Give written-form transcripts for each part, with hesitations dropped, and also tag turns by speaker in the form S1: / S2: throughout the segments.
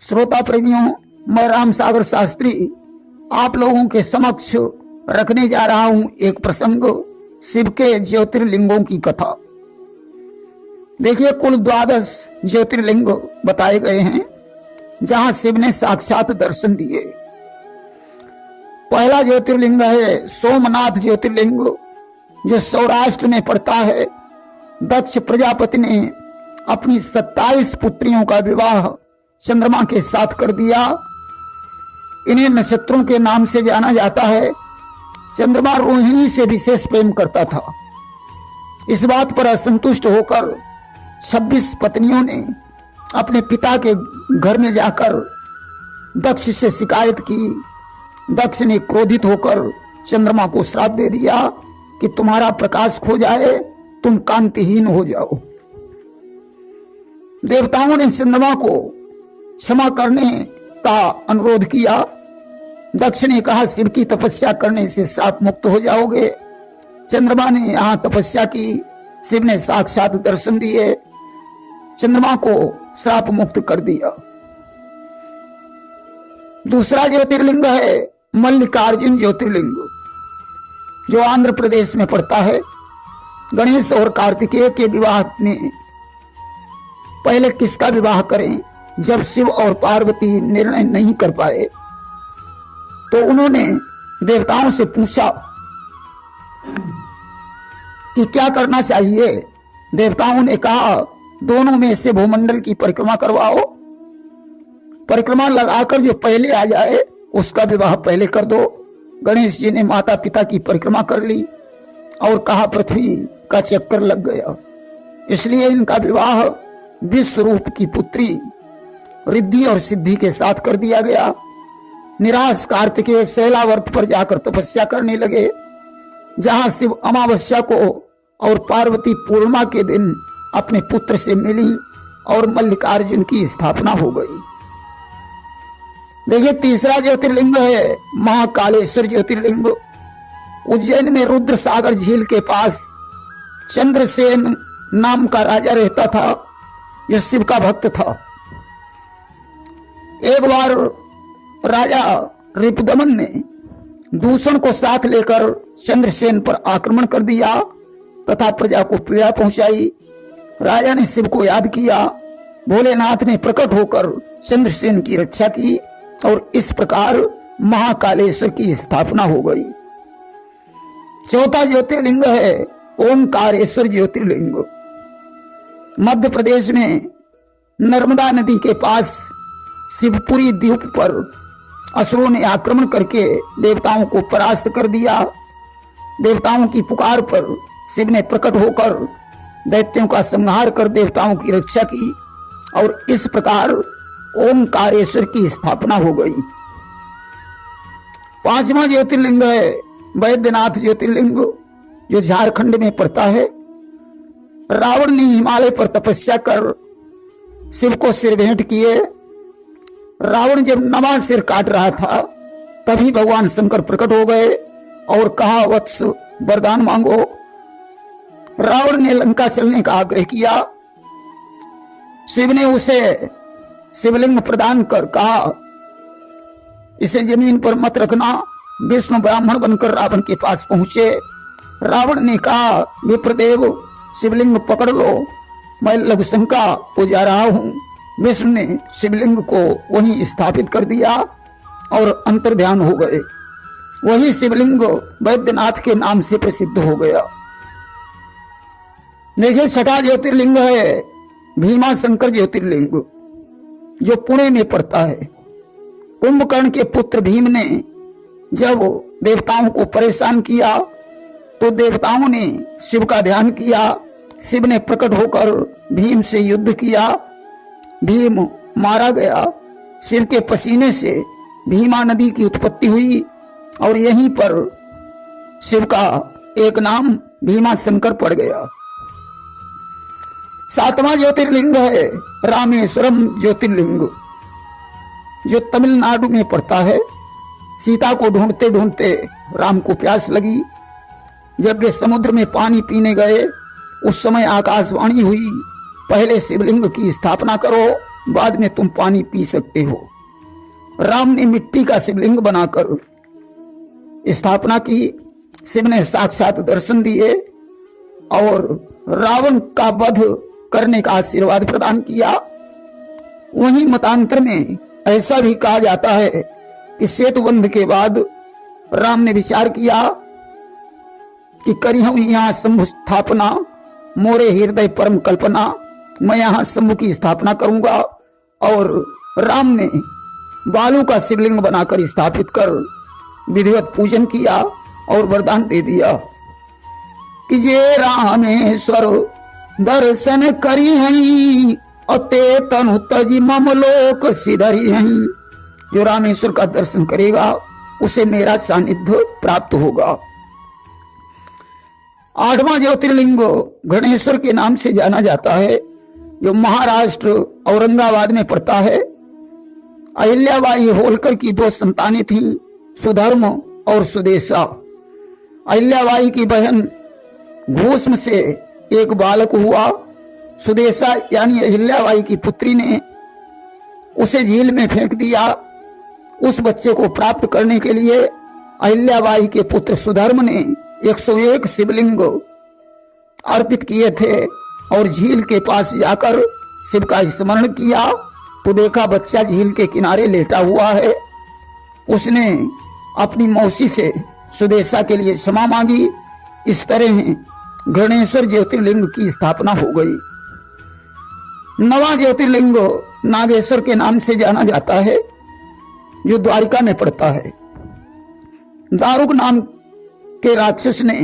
S1: श्रोता प्रेमियों, मैं राम सागर शास्त्री आप लोगों के समक्ष रखने जा रहा हूं एक प्रसंग, शिव के ज्योतिर्लिंगों की कथा। देखिए, कुल 12 ज्योतिर्लिंग बताए गए हैं जहां शिव ने साक्षात दर्शन दिए। पहला ज्योतिर्लिंग है सोमनाथ ज्योतिर्लिंग, जो सौराष्ट्र में पड़ता है। दक्ष प्रजापति ने अपनी 27 पुत्रियों का विवाह चंद्रमा के साथ कर दिया। इन्हें नक्षत्रों के नाम से जाना जाता है। चंद्रमा रोहिणी से विशेष प्रेम करता था। इस बात पर असंतुष्ट होकर 26 पत्नियों ने अपने पिता के घर में जाकर दक्ष से शिकायत की। दक्ष ने क्रोधित होकर चंद्रमा को श्राप दे दिया कि तुम्हारा प्रकाश खो जाए, तुम कांतिहीन हो जाओ। देवताओं ने चंद्रमा को क्षमा करने का अनुरोध किया। दक्ष ने कहा, शिव की तपस्या करने से श्राप मुक्त हो जाओगे। चंद्रमा ने यहां तपस्या की। शिव ने साक्षात दर्शन दिए, चंद्रमा को श्राप मुक्त कर दिया। दूसरा ज्योतिर्लिंग है मल्लिकार्जुन ज्योतिर्लिंग, जो आंध्र प्रदेश में पड़ता है। गणेश और कार्तिकेय के विवाह में पहले किसका विवाह करें, जब शिव और पार्वती निर्णय नहीं कर पाए तो उन्होंने देवताओं से पूछा कि क्या करना चाहिए। देवताओं ने कहा, दोनों में से भूमंडल की परिक्रमा करवाओ। परिक्रमा लगाकर जो पहले आ जाए उसका विवाह पहले कर दो। गणेश जी ने माता पिता की परिक्रमा कर ली और कहा, पृथ्वी का चक्कर लग गया, इसलिए इनका विवाह विश्वरूप की पुत्री रिद्धि और सिद्धि के साथ कर दिया गया। निराश कार्तिकेय शैलावर्त पर जाकर तपस्या करने लगे, जहां शिव अमावस्या को और पार्वती पूर्णिमा के दिन अपने पुत्र से मिली और मल्लिकार्जुन की स्थापना हो गई। देखिए, तीसरा ज्योतिर्लिंग है महाकालेश्वर ज्योतिर्लिंग। उज्जैन में रुद्र सागर झील के पास चंद्रसेन नाम का राजा रहता था। यह शिव का भक्त था। एक बार राजा रिपुदमन ने दूषण को साथ लेकर चंद्रसेन पर आक्रमण कर दिया तथा प्रजा को पीड़ा पहुंचाई। राजा ने शिव को याद किया। भोलेनाथ ने प्रकट होकर चंद्रसेन की रक्षा की और इस प्रकार महाकालेश्वर की स्थापना हो गई। चौथा ज्योतिर्लिंग है ओंकारेश्वर ज्योतिर्लिंग। मध्य प्रदेश में नर्मदा नदी के पास शिवपुरी द्वीप पर असुरों ने आक्रमण करके देवताओं को परास्त कर दिया। देवताओं की पुकार पर शिव ने प्रकट होकर दैत्यों का संहार कर देवताओं की रक्षा की और इस प्रकार ओंकारेश्वर की स्थापना हो गई। पांचवा ज्योतिर्लिंग है वैद्यनाथ ज्योतिर्लिंग, जो झारखंड में पड़ता है। रावण ने हिमालय पर तपस्या कर शिव को सिर भेंट किए। रावण जब नवा सिर काट रहा था तभी भगवान शंकर प्रकट हो गए और कहा, वत्स वरदान मांगो। रावण ने लंका चलने का आग्रह किया। शिव ने उसे शिवलिंग प्रदान कर कहा, इसे जमीन पर मत रखना। विष्णु ब्राह्मण बनकर रावण के पास पहुंचे। रावण ने कहा, विप्रदेव शिवलिंग पकड़ लो, मैं लघुशंका हो जा रहा हूं। विष्णु ने शिवलिंग को वहीं स्थापित कर दिया और अंतर्ध्यान हो गए। वही शिवलिंग वैद्यनाथ के नाम से प्रसिद्ध हो गया। देखिए, छठा ज्योतिर्लिंग है भीमा शंकर ज्योतिर्लिंग, जो पुणे में पड़ता है। कुंभकर्ण के पुत्र भीम ने जब देवताओं को परेशान किया तो देवताओं ने शिव का ध्यान किया। शिव ने प्रकट होकर भीम से युद्ध किया। भीम मारा गया। शिव के पसीने से भीमा नदी की उत्पत्ति हुई और यहीं पर शिव का एक नाम भीमा शंकर पड़ गया। सातवां ज्योतिर्लिंग है रामेश्वरम ज्योतिर्लिंग, जो तमिलनाडु में पड़ता है। सीता को ढूंढते ढूंढते राम को प्यास लगी। जब वे समुद्र में पानी पीने गए उस समय आकाशवाणी हुई, पहले शिवलिंग की स्थापना करो बाद में तुम पानी पी सकते हो। राम ने मिट्टी का शिवलिंग बनाकर स्थापना की। शिव ने साक्षात दर्शन दिए और रावण का वध करने का आशीर्वाद प्रदान किया। वहीं मतांतर में ऐसा भी कहा जाता है कि सेतुबंध के बाद राम ने विचार किया कि करिहूं यहाँ शंभु स्थापना, मोरे हृदय परम कल्पना। मैं यहाँ शंभु की स्थापना करूंगा। और राम ने बालू का शिवलिंग बनाकर स्थापित कर विधिवत पूजन किया और वरदान दे दिया कि जे रामेश्वर दर्शन करी हई अते तनु तजी मम लोक सिधरी हई। जो रामेश्वर का दर्शन करेगा उसे मेरा सानिध्य प्राप्त होगा। 8वां ज्योतिर्लिंग गणेश्वर के नाम से जाना जाता है, जो महाराष्ट्र औरंगाबाद में पड़ता है। अहिल्याबाई होलकर की 2 संतानें थीं, सुधर्म और सुदेशा। अहिल्याबाई की बहन घोष्म से एक बालक हुआ। सुदेशा यानी अहिल्याबाई की पुत्री ने उसे झील में फेंक दिया। उस बच्चे को प्राप्त करने के लिए अहिल्याबाई के पुत्र सुधर्म ने 101 शिवलिंग अर्पित किए थे और झील के पास जाकर शिव का स्मरण किया तो देखा बच्चा झील के किनारे लेटा हुआ है। उसने अपनी मौसी से सुदेशा के लिए क्षमा मांगी। इस तरह गणेश्वर ज्योतिर्लिंग की स्थापना हो गई। 9वां ज्योतिर्लिंग नागेश्वर के नाम से जाना जाता है, जो द्वारिका में पड़ता है। दारुक नाम के राक्षस ने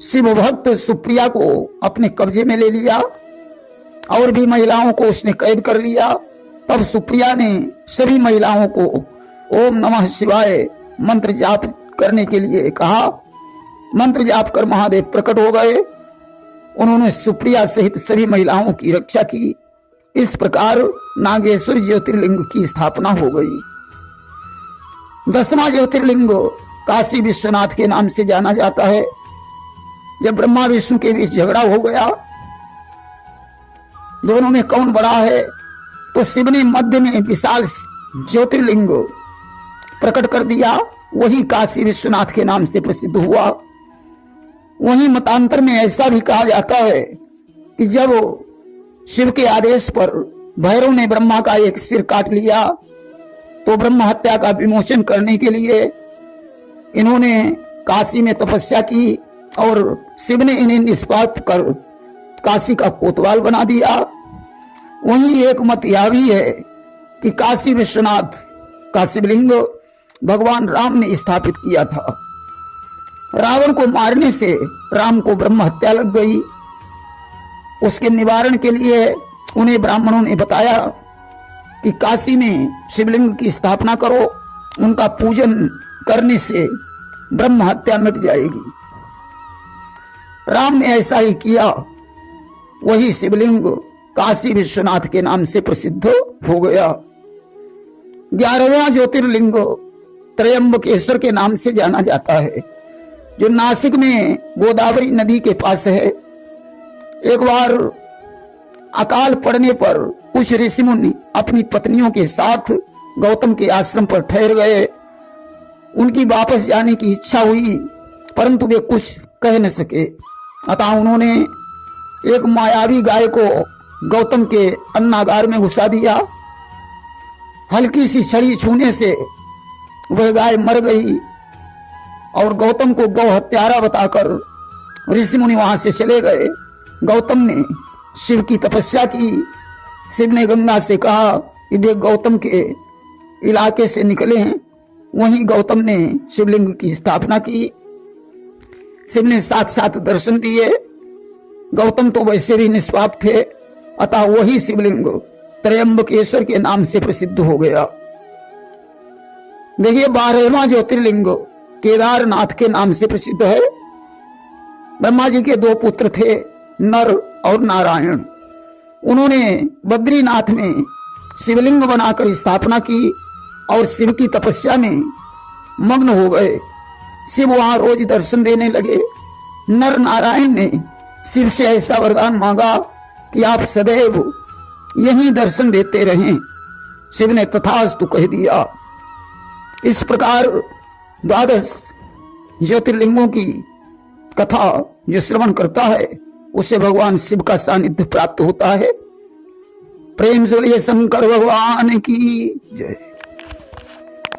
S1: शिव भक्त सुप्रिया को अपने कब्जे में ले लिया और भी महिलाओं को उसने कैद कर लिया। तब सुप्रिया ने सभी महिलाओं को ओम नमः शिवाय मंत्र जाप करने के लिए कहा। मंत्र जाप कर महादेव प्रकट हो गए। उन्होंने सुप्रिया सहित सभी महिलाओं की रक्षा की। इस प्रकार नागेश्वर ज्योतिर्लिंग की स्थापना हो गई। 10वां ज्योतिर्लिंग काशी विश्वनाथ के नाम से जाना जाता है। जब ब्रह्मा विष्णु के बीच झगड़ा हो गया, दोनों में कौन बड़ा है, तो शिव ने मध्य में विशाल ज्योतिर्लिंग प्रकट कर दिया। वही काशी विश्वनाथ के नाम से प्रसिद्ध हुआ। वहीं मतांतर में ऐसा भी कहा जाता है कि जब शिव के आदेश पर भैरव ने ब्रह्मा का एक सिर काट लिया तो ब्रह्म हत्या का विमोचन करने के लिए इन्होंने काशी में तपस्या की और शिव ने इन्हें निष्पाप कर काशी का कोतवाल बना दिया। वहीं एक मत यह भी है कि काशी विश्वनाथ का शिवलिंग भगवान राम ने स्थापित किया था। रावण को मारने से राम को ब्रह्म हत्या लग गई। उसके निवारण के लिए उन्हें ब्राह्मणों ने बताया कि काशी में शिवलिंग की स्थापना करो, उनका पूजन करने से ब्रह्म हत्या मिट जाएगी। राम ने ऐसा ही किया। वही शिवलिंग काशी विश्वनाथ के नाम से प्रसिद्ध हो गया। 11वां ज्योतिर्लिंग त्रयंबकेश्वर के नाम से जाना जाता है, जो नासिक में गोदावरी नदी के पास है। एक बार अकाल पड़ने पर कुछ ऋषि मुनि अपनी पत्नियों के साथ गौतम के आश्रम पर ठहर गए। उनकी वापस जाने की इच्छा हुई, परंतु वे कुछ कह न सके। अतः उन्होंने एक मायावी गाय को गौतम के अन्नागार में घुसा दिया। हल्की सी छड़ी छूने से वह गाय मर गई और गौतम को गौ हत्यारा बताकर ऋषि मुनि वहां से चले गए। गौतम ने शिव की तपस्या की। शिव ने गंगा से कहा कि वे गौतम के इलाके से निकले हैं। वहीं गौतम ने शिवलिंग की स्थापना की। शिव ने साक्षात दर्शन दिए। गौतम तो वैसे भी निष्पाप थे, अतः वही शिवलिंग त्रयंबकेश्वर के नाम से प्रसिद्ध हो गया। देखिए 12वां ज्योतिर्लिंग केदारनाथ के नाम से प्रसिद्ध है। ब्रह्मा जी के 2 पुत्र थे, नर और नारायण। उन्होंने बद्रीनाथ में शिवलिंग बनाकर स्थापना की और शिव की तपस्या में मग्न हो गए। शिव वहां रोज दर्शन देने लगे। नर नारायण ने शिव से ऐसा वरदान मांगा कि आप सदैव यहीं दर्शन देते रहें। शिव ने तथास्तु कह दिया। इस प्रकार 12 ज्योतिर्लिंगों की कथा जो श्रवण करता है उसे भगवान शिव का सानिध्य प्राप्त होता है। प्रेम से बोलिए शंकर भगवान की जय।